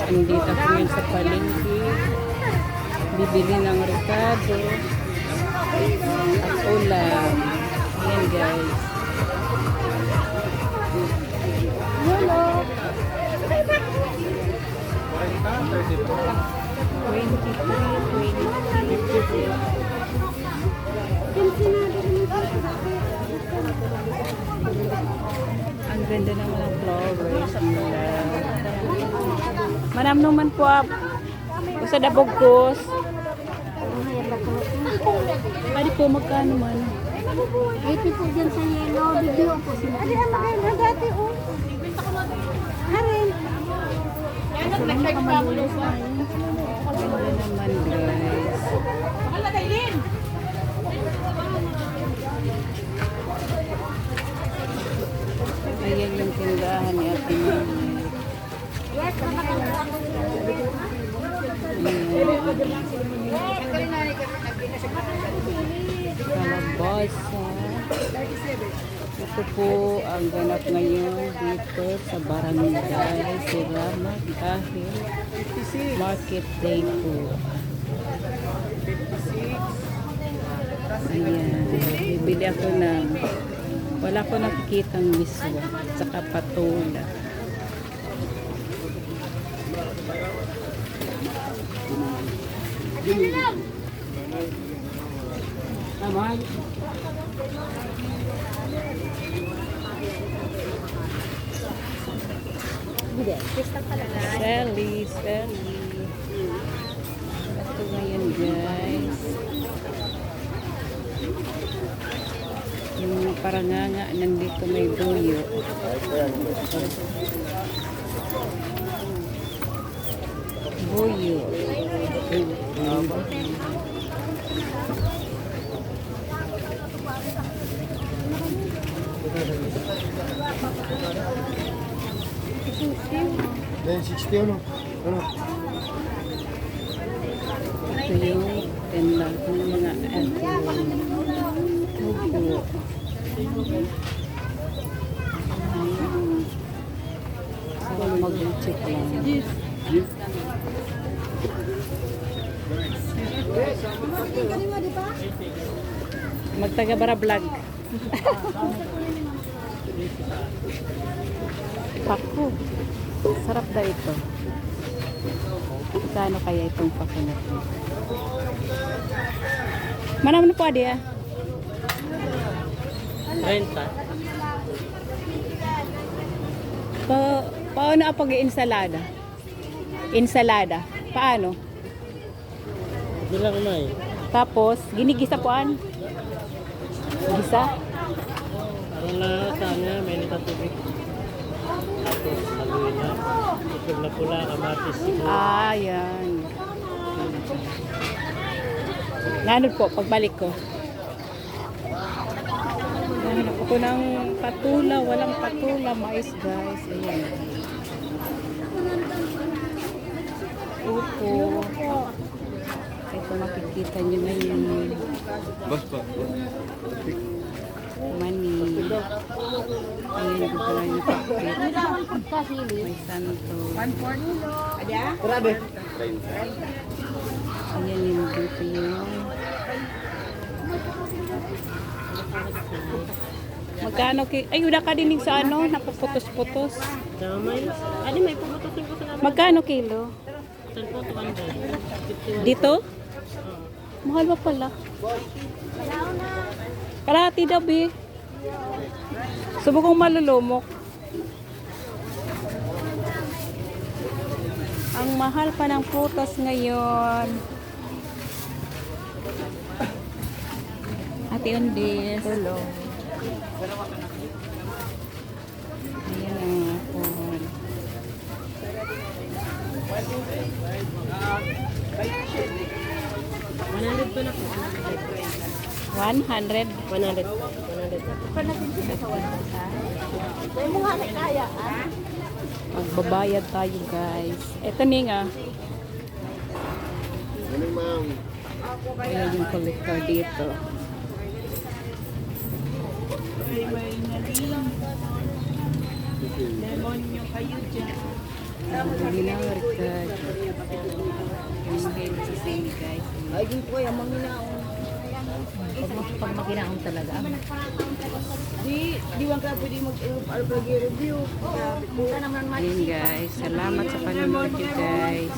Andito ako ngayon sa palengke. Bibili ng ricado at ulam. Ayan guys. Hello. 23, 20. Ang ganda naman ng flowers nila. Manam naman po. Usa na bugkos. Pwede po magkano man. 80 po dyan sa yellow. Bibilo po sila. Dati oh. Harin. Ganda naman guys. Ayan yung tindahan ni Ate Mami. Yes, Kalabasa. Ito po ang ganap ngayon dito sa barangay Siramat dahil market day po. Ayan, bibili ako ng wala ko nakikitang miswa saka patula. Naman. Sally. Ito ngayon guys. Yung paranganga nandito may buyo. Buyo. Ben 60 ano? Ano? Ito yung tindahan ng mga tubo. Sarap mag-check lang. Magtaga-bara vlog. Paku. Sarap daw ito. Kano kaya itong paku na ito? Manam na po adi ah. 30. Paano pag insalada? Insalada. Paano? Bilang may. Tapos, ginigisa poan. Gisa? Parang na sana may natatubig. Tapos haluin na. Itlog na pula, kamatis, sibuyas. Ah, yan. Nanod po, pagbalik ko. Nanod ko ng patula. Walang patula. Mais, guys. Ayan. Upo. Ito makikita nyo ngayon. Mani. Ayan, gusto lang yung pakit. May santo. Grabe. Ayan yung dito yung magkano ay udah ka dinig sa ano napuputos-putos. Damay. Ano may puputusin ko sa namin. Magkano kilo? Ito 200. Dito? Mahal ba pala? Kalahati daw eh. Subukong malulumok. Ang mahal pa ng prutas ngayon. Ate Undis. Hello. Ayan ang apple. 100 pa na po. 100. 100. 100 na. Magbabayad tayo guys. Ito ni nga. Ano ma'am? Ayan yung collector dito. Lemon nyo kayo dyan. Bumili na, Ricard. Yung kayo sa sale, guys. Ay, din po kaya manginaon. Pag makinaon talaga. Di wang ka pwede mag-review. Yun guys, salamat sa panonood nyo guys.